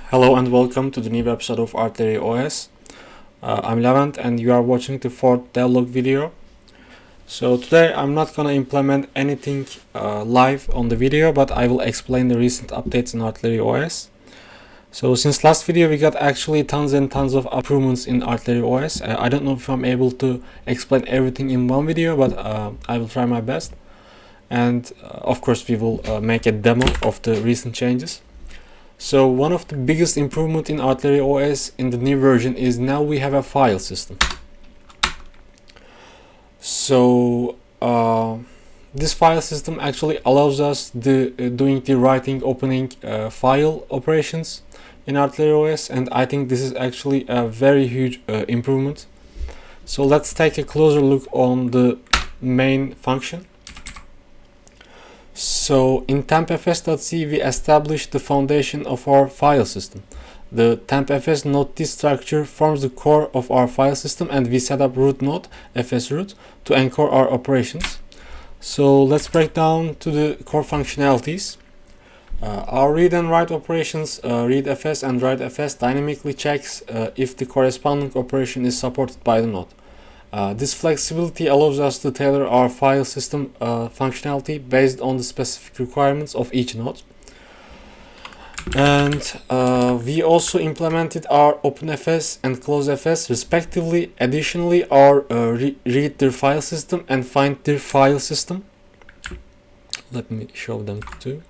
Hello and welcome to the new episode of Artillery OS. I'm Levent and you are watching the fourth devlog video. So today I'm not gonna implement anything live on the video, but I will explain the recent updates in Artillery OS. So since last video we got actually tons and tons of improvements in Artillery OS. I don't know if I'm able to explain everything in one video, but I will try my best. And of course we will make a demo of the recent changes. So one of the biggest improvement in Artillery OS in the new version is now we have a file system. So this file system actually allows us doing the writing, opening file operations in Artillery OS, and I think this is actually a very huge improvement. So let's take a closer look on the main function. So in tempfs.c we established the foundation of our file system. The tempfs node structure forms the core of our file system, and we set up root node fsroot to anchor our operations. So let's break down to the core functionalities. Our read and write operations, readfs and writefs, dynamically checks if the corresponding operation is supported by the node. This flexibility allows us to tailor our file system functionality based on the specific requirements of each node. And we also implemented our openfs and closefs respectively. Additionally, our read their file system and find their file system. Let me show them too.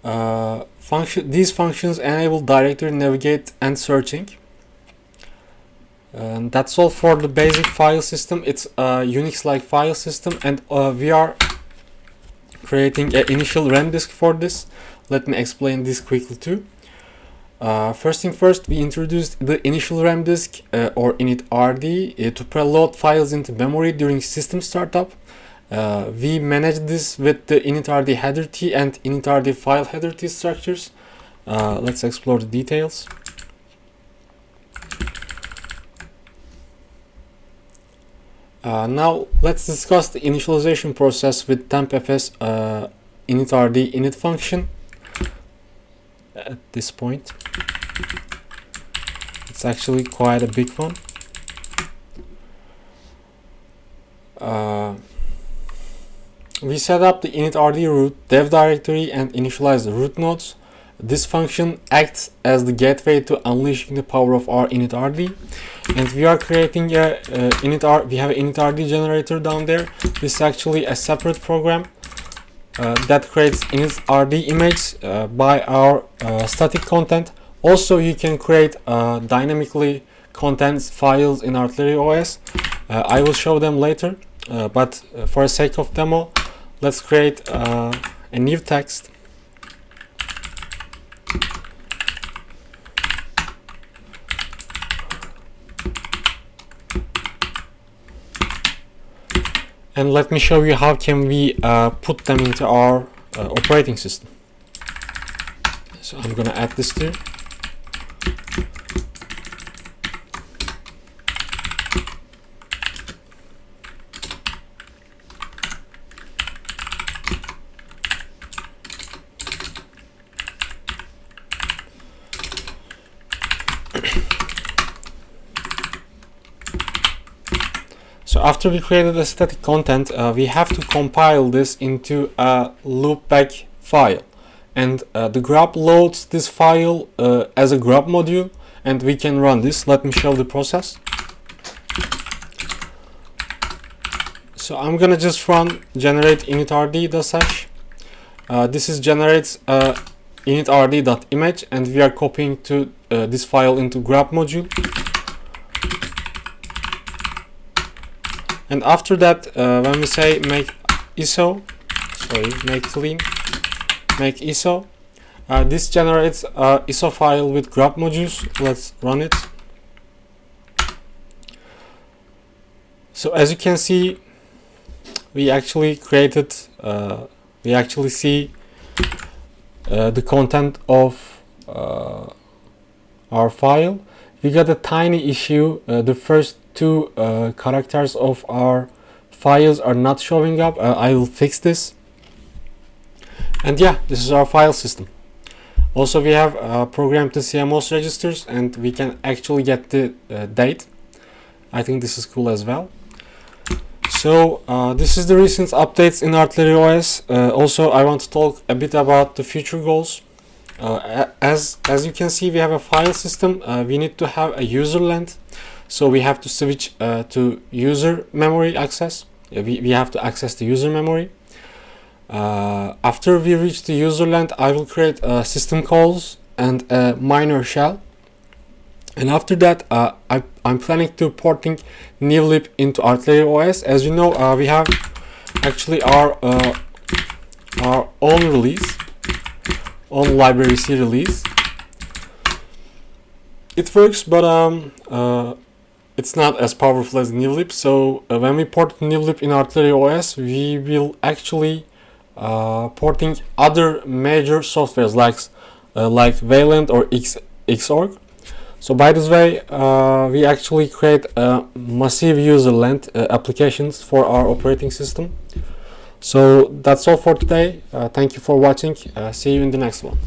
These functions enable directory navigate and searching. And that's all for the basic file system. It's a Unix-like file system, and we are creating an initial ramdisk for this. Let me explain this quickly too. First thing first, we introduced the initial ramdisk or initrd to preload files into memory during system startup. We managed this with the initrd header t and initrd file header t structures. Let's explore the details. Now let's discuss the initialization process with tempfs initrd init function. At this point, it's actually quite a big one. We set up the initrd root dev directory and initialize the root nodes. This function acts as the gateway to unleashing the power of our initrd, and we are creating a we have an initrd generator down there. This is actually a separate program that creates initrd image by our static content. Also, you can create dynamically contents files in Artillery OS. I will show them later, but for the sake of demo, let's create a new text. And let me show you how can we put them into our operating system. So I'm gonna add this here. So after we created the static content, we have to compile this into a loopback file, and the grub loads this file as a grub module, and we can run this. Let me show the process. So I'm gonna just run generate initrd.sh. This is generates initrd.image, and we are copying to this file into grub module. And after that, when we say make clean, make ISO, this generates a ISO file with grub modules. Let's run it. So as you can see, we actually created, we actually see the content of our file. We got a tiny issue. The first two characters of our files are not showing up. I will fix this. And yeah, this is our file system. Also, we have programmed the CMOS registers, and we can actually get the date. I think this is cool as well. So this is the recent updates in Artillery OS. Also, I want to talk a bit about the future goals. As you can see, we have a file system. We need to have a user length, so we have to switch to user memory access. We have to access the user memory. After we reach the user length, I will create system calls and a minor shell. And after that, I'm planning to porting newlib into Artillery OS. As you know, we have actually our own release, own library C release. It works, but it's not as powerful as newlib. So when we port newlib in Artillery OS, we will actually porting other major softwares like Wayland or Xorg. So by this way, we actually create massive user length applications for our operating system. So that's all for today. Thank you for watching. See you in the next one.